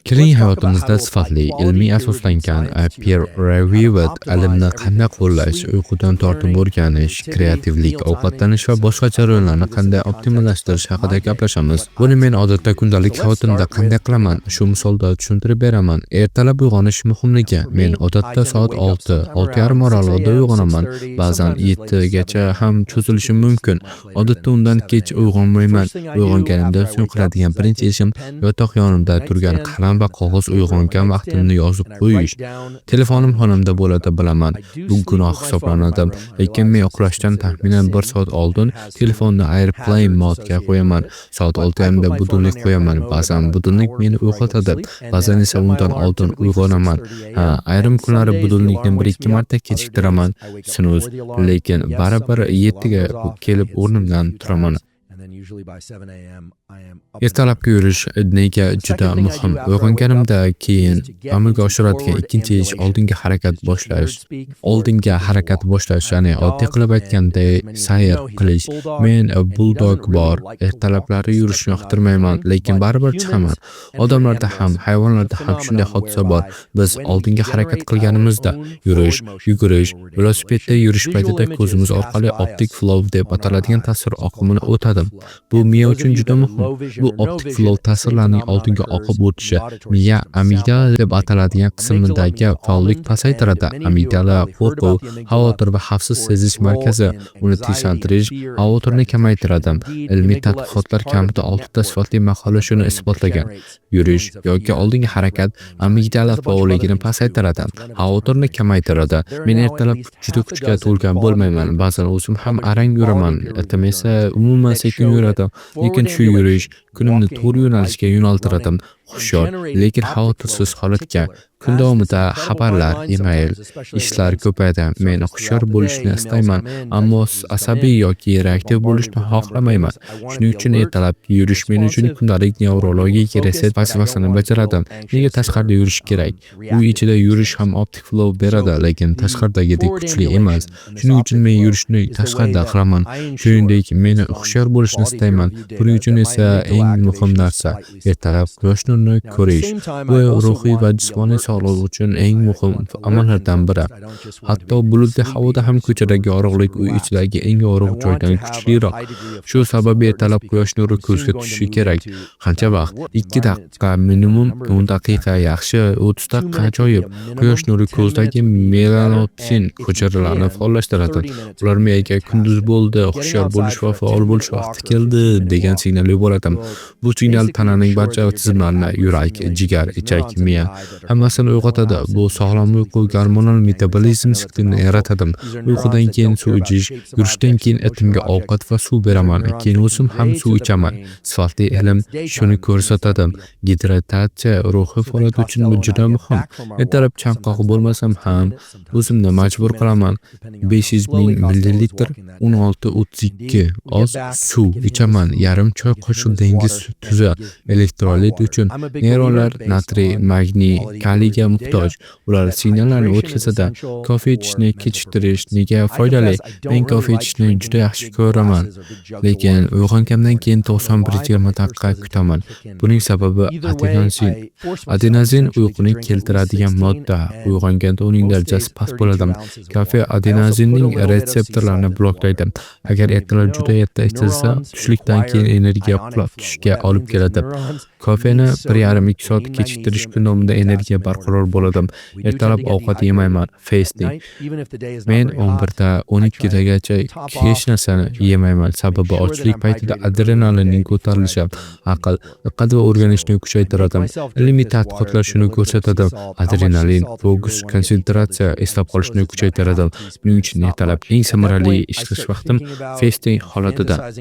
Keling hayotimizda sifatli, ilmiy asoslangan, peer-reviewed ilmni qanday qo'llash, uyqudan tortib o'rganish, kreativlik, ovqatlanish va boshqa jarayonlarni qanday optimallashtirish haqida gaplashamiz. Buni men odatda kundalik hayotimda qanday qilaman, shu misolda tushuntirib beraman. Ertalab uyg'onish muhimligi. Men odatda soat 6:30 oralig'ida uyg'onaman. Ba'zan 7 gacha ham cho'zilishi mumkin. Odatda undan kech uyg'onmayman. Uyg'onganimda so'ng qiladigan birinchi ishim yotoq yonimda turgan qalam va qog'oz uyg'ongan vaqtimni yozib qo'yish. Telefonim xonamda bo'ladi, bilaman. Bu gunoh hisoblanadi, lekin men uxlashdan taxminan 1 soat oldin telefonni airplane modga qo'yaman. Soat 6:30 da budilnik qo'yaman. Ba'zan budilnik meni uyg'otadi, ba'zan esa undan oldin uyg'onaman. Ayrim kunlari budilnikni 1-2 marta kechiktiraman, snooze, lekin baribir 7 ga kelib o'rnimdan turaman. Ertalabki yurish nega juda muhim? Uyg'onganimdan keyin amalga oshiradigan ikkinchi ish oldinga harakat boshlash. Ya'ni oddiy qilib aytganda sayr qilish. Men bulldog bor. Ertalablari yurishni yoqtirmayman, lekin baribir chiqaman. Odamlarda ham, hayvonlarda ham shunday hodisa bor. Biz oldinga harakat qilganimizda yurish, yugurish, velosipedda yurish paytida ko'zimiz orqali optik flow deb ataladigan ta'sir oqimini o'tadi. Bu miya uchun juda muhim. Bu optik flow ta'sirlarning oldinga oqib o'tishi miya amigdala deb ataladigan qismidagi faollik pasaytiradi. Amigdala qo'rquv, xavotir va xavfsiz sezish markazi. Uni tinchlantirish, xavotirni kamaytiradi. Ilmiy tadqiqotlar kamida 6 ta sifatli maqola shuni isbotlagan. Yurish yoki oldingi harakat amigdala faolligini pasaytiradi, xavotirni kamaytiradi. Men ertalab juda kuchga to'lgan bo'lmayman. Ba'zan o'zim ham arang yuraman. Itim esa umuman sekin yuradi. Lekin shu yurish kunimni to'g'ri yo'nalishga yo'naltiradi. Hushyor, lekin xavotirsiz holatga. Kun davomida xabarlar, email, ishlar ko'payadi. Men hushyor bo'lishni istayman, ammo asabiy yoki reaktiv bo'lishni xohlamayman. Shuning uchun ertalab yurish men uchun kundalik nevrologik reset vazifasini bajaradi. Nega tashqarida yurish kerak? Uy ichida yurish ham optik flow beradi, lekin tashqaridagidek kuchli emas. Shuning uchun men yurishni tashqarida qilaman. Shuningdek, men hushyor bo'lishni istayman. Buning uchun esa eng muhim narsa ertalab quyosh nurini ko'rish. Bu ruhiy va jismoniy sog'liq uchun eng muhim amallardan biri. Hatto bulutli havoda ham ko'chadagi yorug'lik uy ichidagi eng yorug' joydan kuchliroq. Shu sababli ertalab quyosh nuri ko'zga tushishi kerak. Qancha vaqt? 2 daqiqa minimum, 10 daqiqa yaxshi, 30 daqiqa ajoyib. Quyosh nuri ko'zdagi melanotin hujayralarni faollashtiradi. Ular miyaga kunduz bo'ldi, hushyor bo'lish va faol bo'lish vaqti keldi degan signal yuboradi. Bu signal tananing barcha tizimlarini, yurak, jigar, ichak, miya hammasini uyg'otadi. Bu sog'lom uyqu gormonal metabolizm siklini yaratadi. Uyqudan keyin suv ichish, yurishdan keyin itimga ovqat va suv beraman. Keyin o'zim ham suv ichaman. Sifatli ilm shuni ko'rsatadi. Gidratatsiya ruhiy faoliyat uchun juda muhim. Ertalab chanqoq bo'lmasam ham o'zimni majbur qilaman. 500 ming millilitr 16:32 oz suv ichaman. Yarim choy qoshiq dengiz tuzi elektrolit uchun. Neyronlar natriy, magniy, kaliyga muhtoj. Ular signallarni o'tkazadi. Kofe ichishni kechiktirish nega foydali? Men kofe ichishni juda yaxshi ko'raman, lekin uyg'ongandan keyin 91-20 daqiqa kutaman. Buning sababi adenozin. Adenozin uyquni keltiradigan modda. Uyg'onganda uning darajasi past bo'ladi. Kofe adenozinning retseptorlarini bloklaydi. Agar ertalab juda erta ichilsa, tushlikdan keyin energiya qulab tushishga olib keladi. Kofeni 1,5-2 soat kechiktirish kun davomida energiya barqaror bo'ladi. Ertalab ovqat yemayman, fasting. Men 11 da 12 dagacha hech narsani yemayman. Sababi ochlik paytida adrenalinning ko'tarilishi aql, diqqat va o'rganishni kuchaytiradi. Ilmiy tadqiqotlar shuni ko'rsatadi. Adrenalin, fokus, konsentratsiya, eslab qolishni kuchaytiradi. Buning uchun ertalab eng samarali ishlash vaqtim fasting holatida.